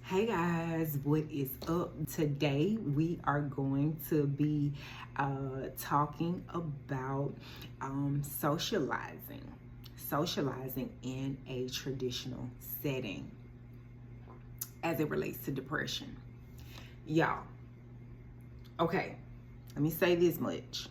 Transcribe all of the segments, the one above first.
Hey guys, what is up? Today we are going to be talking about socializing in a traditional setting as it relates to depression. Y'all, okay, let me say this much.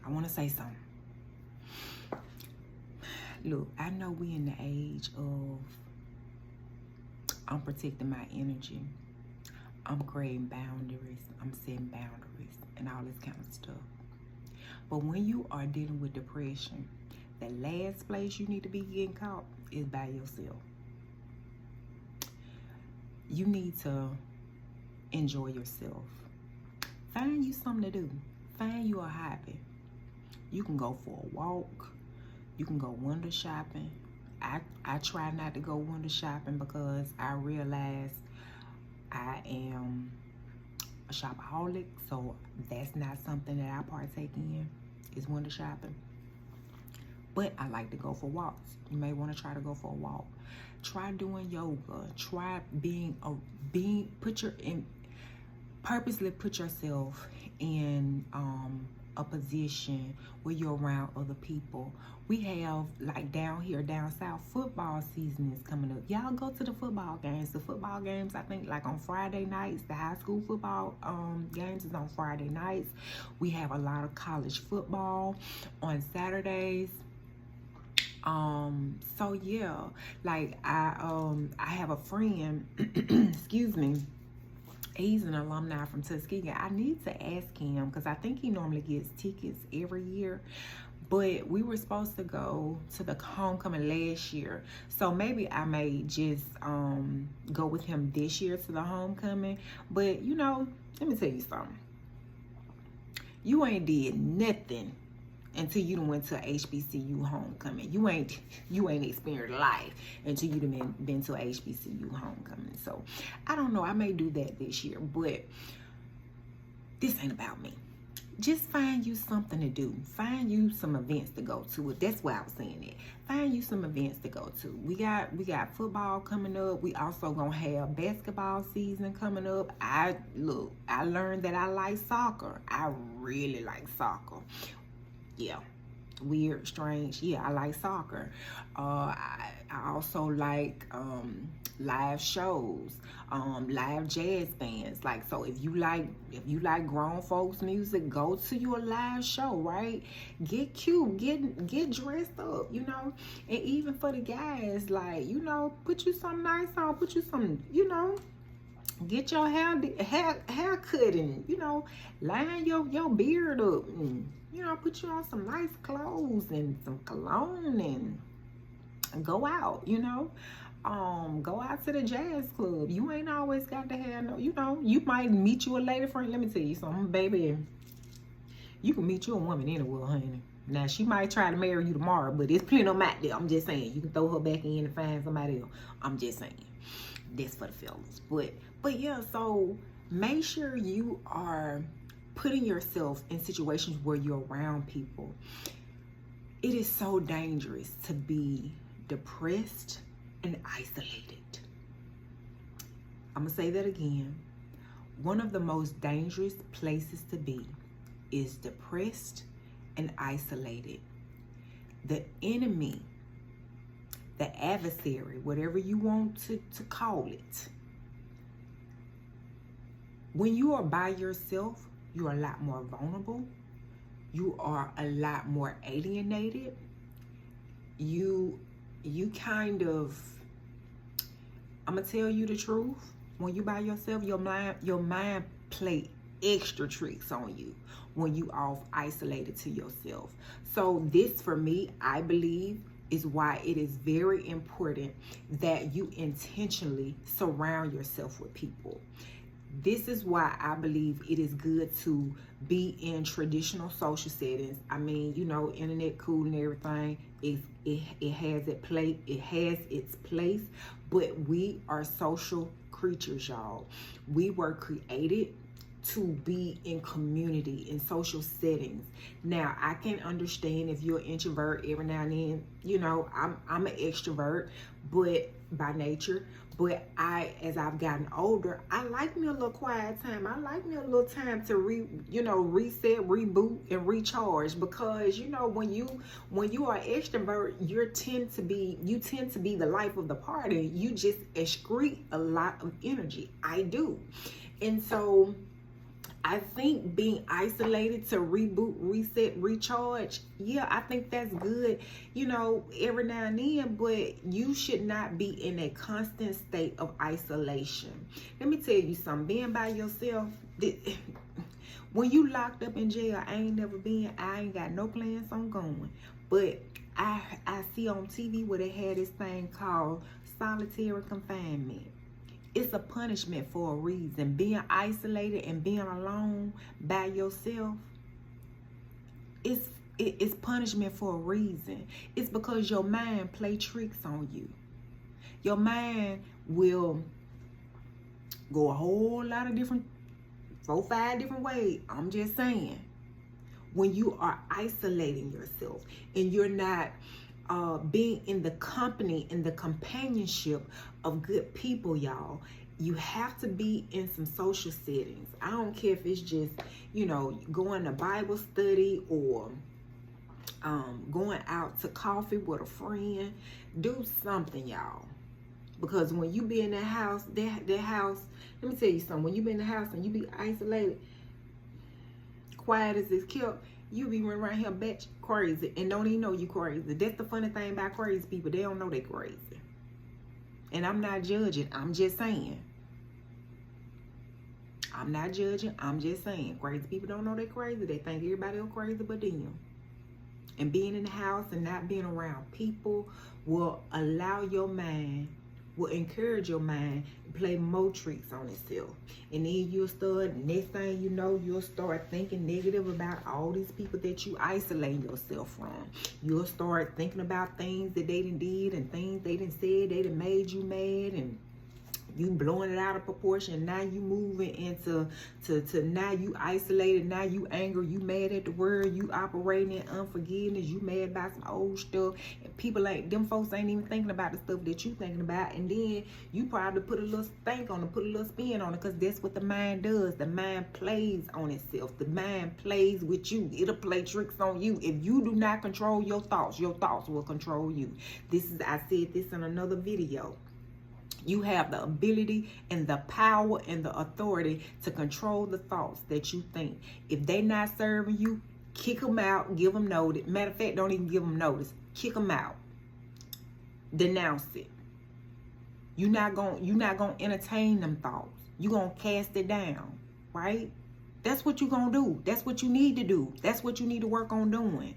I want to say something. Look, I know we in the age of I'm protecting my energy. I'm creating boundaries. I'm setting boundaries and all this kind of stuff. But when you are dealing with depression, the last place you need to be getting caught is by yourself. You need to enjoy yourself. Find you something to do. Find you a hobby. You can go for a walk. You can go window shopping. I try not to go window shopping because I realize I am a shopaholic, so that's not something that I partake in, is window shopping. But I like to go for walks. You may want to try to go for a walk. Try doing yoga. Try purposely put yourself in a position where you're around other people. We have, like down south, football season is coming up. Y'all go to the football games. The football games, I think, like on Friday nights. The high school football games is on Friday nights. We have a lot of college football on Saturdays. So yeah, like I have a friend, excuse me, he's an alumni from Tuskegee. I need to ask him because I think he normally gets tickets every year. But we were supposed to go to the homecoming last year. So maybe I may just go with him this year to the homecoming. But, you know, let me tell you something. You ain't did nothing until you done went to HBCU homecoming. You ain't experienced life until you done been to HBCU homecoming. So I don't know, I may do that this year, but this ain't about me. Just find you something to do. Find you some events to go to. That's why I was saying it. Find you some events to go to. We got football coming up. We also gonna have basketball season coming up. I learned that I like soccer. I really like soccer. Yeah, weird, strange. Yeah, I like soccer. I also like live shows, live jazz bands. Like, so if you like grown folks music, go to your live show, right? Get cute, get dressed up, you know. And even for the guys, like, you know, put you something nice on, put you some, you know, get your hair cut and, you know, line your beard up and, you know, put you on some nice clothes and some cologne and go out, you know. Go out to the jazz club. You ain't always got to have no, you know, you might meet you a lady friend. Let me tell you something, baby. You can meet you a woman anywhere, honey. Now, she might try to marry you tomorrow, but there's plenty of them out there. I'm just saying. You can throw her back in and find somebody else. I'm just saying. That's for the fellas. But yeah, so make sure you are putting yourself in situations where you're around people. It is so dangerous to be depressed and isolated. I'm gonna say that again. One of the most dangerous places to be is depressed and isolated. The enemy, the adversary, whatever you want to call it, when you are by yourself, you are a lot more vulnerable. You are a lot more alienated. You kind of, I'm gonna tell you the truth. When you by yourself, your mind play extra tricks on you when you off isolated to yourself. So this, for me, I believe, is why it is very important that you intentionally surround yourself with people. This is why I believe it is good to be in traditional social settings. I mean, you know, internet cool and everything. It has its place, but we are social creatures, y'all. We were created to be in community, in social settings. Now, I can understand if you're an introvert every now and then. You know, I'm an extrovert, but by nature, But as I've gotten older, I like me a little quiet time. I like me a little time to reset, reboot, and recharge. Because when you are extrovert, you tend to be the life of the party. You just excrete a lot of energy. I do, and so I think being isolated to reboot, reset, recharge, yeah, I think that's good, every now and then, but you should not be in a constant state of isolation. Let me tell you something, being by yourself, when you locked up in jail, I ain't never been, I ain't got no plans on going, but I see on TV where they had this thing called solitary confinement. It's a punishment for a reason. Being isolated and being alone by yourself, it's punishment for a reason. It's because your mind play tricks on you. Your mind will go a whole lot of different, 4-5 different ways. I'm just saying. When you are isolating yourself and you're not being in the company, in the companionship of good people, y'all, you have to be in some social settings. I don't care if it's just, going to Bible study or going out to coffee with a friend. Do something, y'all. Because when you be in that house, that house, let me tell you something. When you be in the house and you be isolated, quiet as it's kept, you be running around here batch crazy and don't even know you crazy. That's the funny thing about crazy people. They don't know they crazy. And I'm not judging. I'm just saying. I'm not judging. I'm just saying. Crazy people don't know they crazy. They think everybody else crazy but them. And being in the house and not being around people will allow your mind, will encourage your mind to play more tricks on itself. And then you'll start, next thing you know, you'll start thinking negative about all these people that you isolate yourself from. You'll start thinking about things that they done did and things they done said, they done made you mad, and you blowing it out of proportion. Now you moving into now you isolated, now you angry, you mad at the world, you operating in unforgiveness, you mad about some old stuff, and people them folks ain't even thinking about the stuff that you thinking about, and then you probably put a little stank on it, put a little spin on it, because that's what the mind does. The mind plays on itself. The mind plays with you. It'll play tricks on you. If you do not control your thoughts will control you. I said this in another video. You have the ability and the power and the authority to control the thoughts that you think. If they not serving you, kick them out, give them notice. Matter of fact, don't even give them notice. Kick them out. Denounce it. You're not gonna entertain them thoughts. You're gonna cast it down, right? That's what you're gonna do. That's what you need to do. That's what you need to work on doing.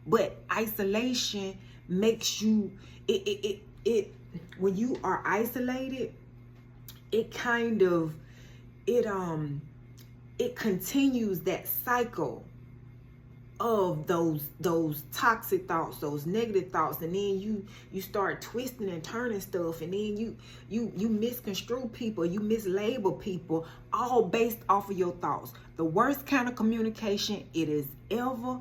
But isolation makes you when you are isolated, it continues that cycle of those toxic thoughts, those negative thoughts, and then you start twisting and turning stuff, and then you misconstrue people, you mislabel people, all based off of your thoughts. The worst kind of communication it is ever,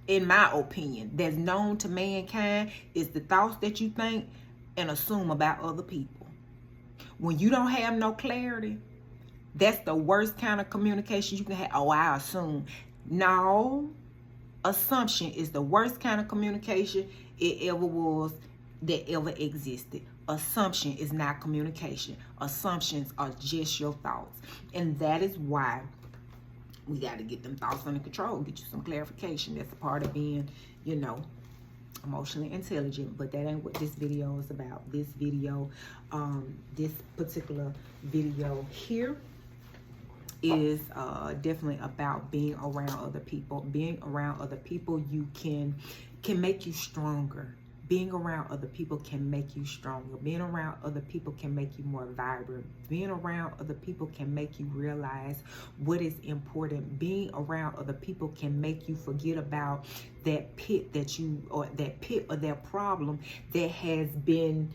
in my opinion, that's known to mankind is the thoughts that you think and assume about other people. When you don't have no clarity, that's the worst kind of communication you can have. Oh, I assume. No, assumption is the worst kind of communication it ever was, that ever existed. Assumption is not communication. Assumptions are just your thoughts. And that is why we got to get them thoughts under control, get you some clarification. That's a part of being, emotionally intelligent. But that ain't what this video is about. This video, this particular video here is definitely about being around other people. Being around other people can make you stronger. Being around other people can make you stronger. Being around other people can make you more vibrant. Being around other people can make you realize what is important. Being around other people can make you forget about that pit or that problem that has been,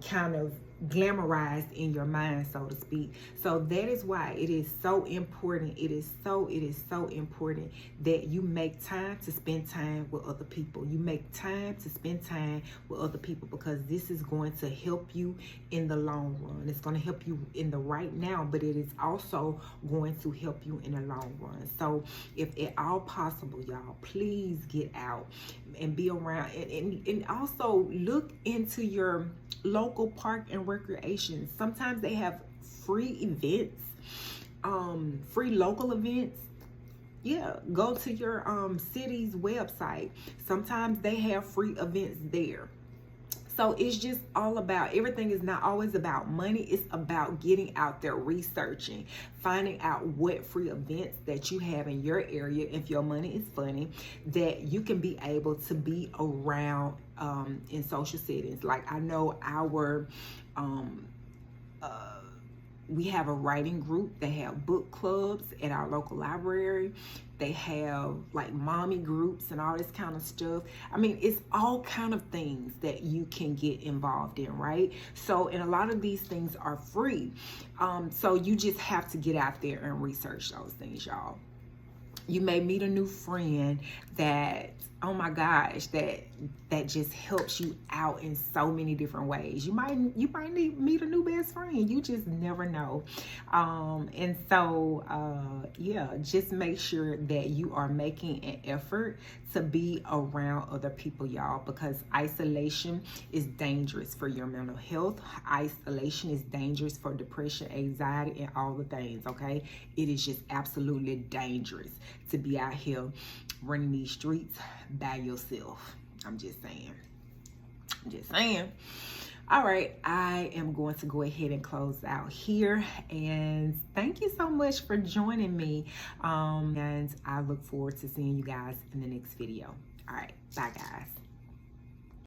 kind of glamorized in your mind, so to speak. So that is why it is so important. It is so important that you make time to spend time with other people. You make time to spend time with other people, because this is going to help you in the long run. It's going to help you in the right now, but it is also going to help you in the long run. So if at all possible, y'all, please get out and be around, and also look into your local park and recreation. Sometimes they have free events, free local events. Yeah, go to your city's website. Sometimes they have free events there. So it's just all about, everything is not always about money. It's about getting out there, researching, finding out what free events that you have in your area, if your money is funny, that you can be able to be around in social settings. Like, I know our we have a writing group. They have book clubs at our local library. They have like mommy groups and all this kind of stuff. I mean, it's all kind of things that you can get involved in, right? So, and a lot of these things are free. So you just have to get out there and research those things, y'all. You may meet a new friend that, oh my gosh, that just helps you out in so many different ways. You might meet a new best friend. You just never know. And so yeah, just make sure that you are making an effort to be around other people, y'all, because isolation is dangerous for your mental health. Isolation is dangerous for depression, anxiety, and all the things, okay? It is just absolutely dangerous to be out here running these streets by yourself. I'm just saying. All right, I am going to go ahead and close out here, and thank you so much for joining me, and I look forward to seeing you guys in the next video. All right, bye guys.